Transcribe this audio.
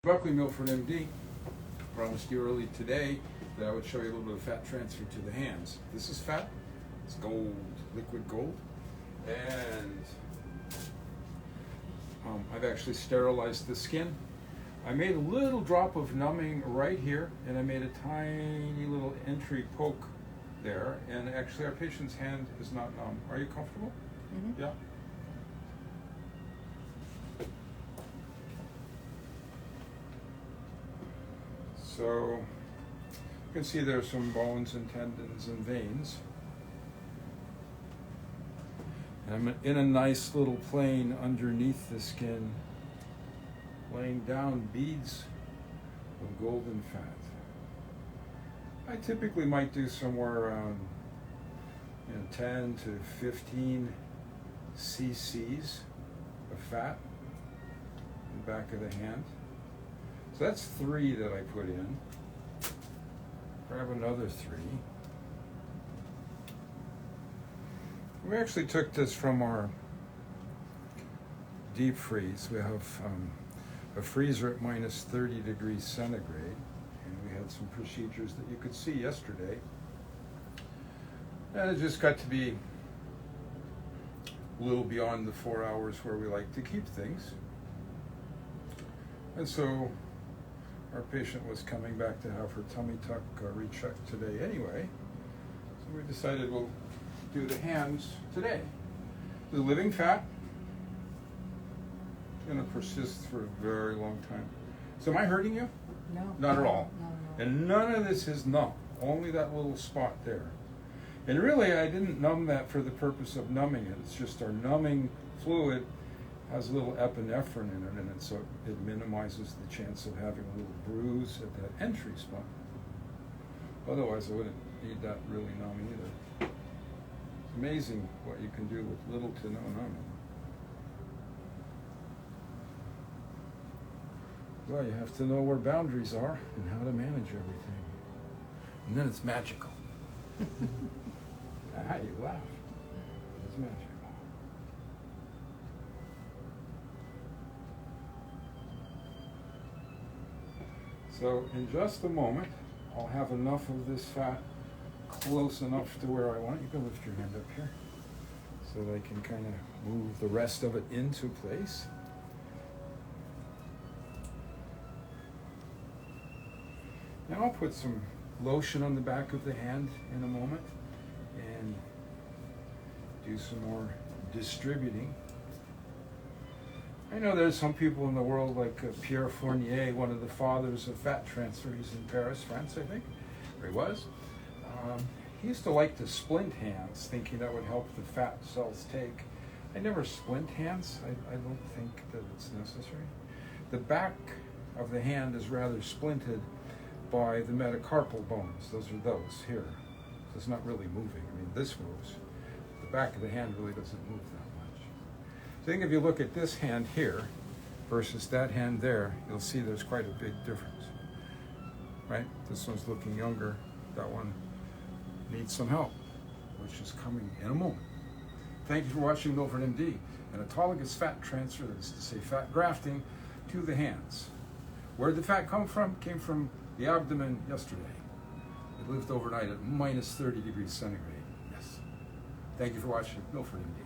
Buckley, MilfordMD. Promised you early today that I would show you a little bit of fat transfer to the hands. This is fat. It's gold, liquid gold. And I've actually sterilized the skin. I made a little drop of numbing right here, and I made a tiny little entry poke there. And actually our patient's hand is not numb. Are you comfortable? Mm-hmm. Yeah. So you can see there's some bones and tendons and veins. And I'm in a nice little plane underneath the skin, laying down beads of golden fat. I typically might do somewhere around 10 to 15 cc's of fat in the back of the hand. So that's 3 that I put in. Grab another 3. We actually took this from our deep freeze. We have a freezer at minus 30 degrees centigrade, and we had some procedures that you could see yesterday. And it just got to be a little beyond the 4 hours where we like to keep things. And so our patient was coming back to have her tummy tuck rechecked today anyway. So we decided we'll do the hands today. The living fat is going to persist for a very long time. So am I hurting you? No. Not at all. No. And none of this is numb, only that little spot there. And really I didn't numb that for the purpose of numbing it. It's just our numbing fluid has a little epinephrine in it, and so it minimizes the chance of having a little bruise at that entry spot. Otherwise I wouldn't need that really numbing either. It's amazing what you can do with little to no numbing. Well, you have to know where boundaries are and how to manage everything. And then it's magical. Ah, you laugh. It's magical. So in just a moment, I'll have enough of this fat close enough to where I want it. You can lift your hand up here so that I can kind of move the rest of it into place. Now I'll put some lotion on the back of the hand in a moment and do some more distributing. I know there's some people in the world like Pierre Fournier, one of the fathers of fat transfer. He's in Paris, France, I think, where he was. He used to like to splint hands, thinking that would help the fat cells take. I never splint hands. I don't think that it's necessary. The back of the hand is rather splinted by the metacarpal bones. Those are those here. So it's not really moving. I mean, this moves. The back of the hand really doesn't move that much. I think if you look at this hand here versus that hand there, you'll see there's quite a big difference, right? This one's looking younger. That one needs some help, which is coming in a moment. Thank you for watching MilfordMD, an autologous fat transfer, that is to say fat grafting, to the hands. Where did the fat come from? Came from the abdomen yesterday. It lived overnight at minus 30 degrees centigrade. Yes. Thank you for watching MilfordMD.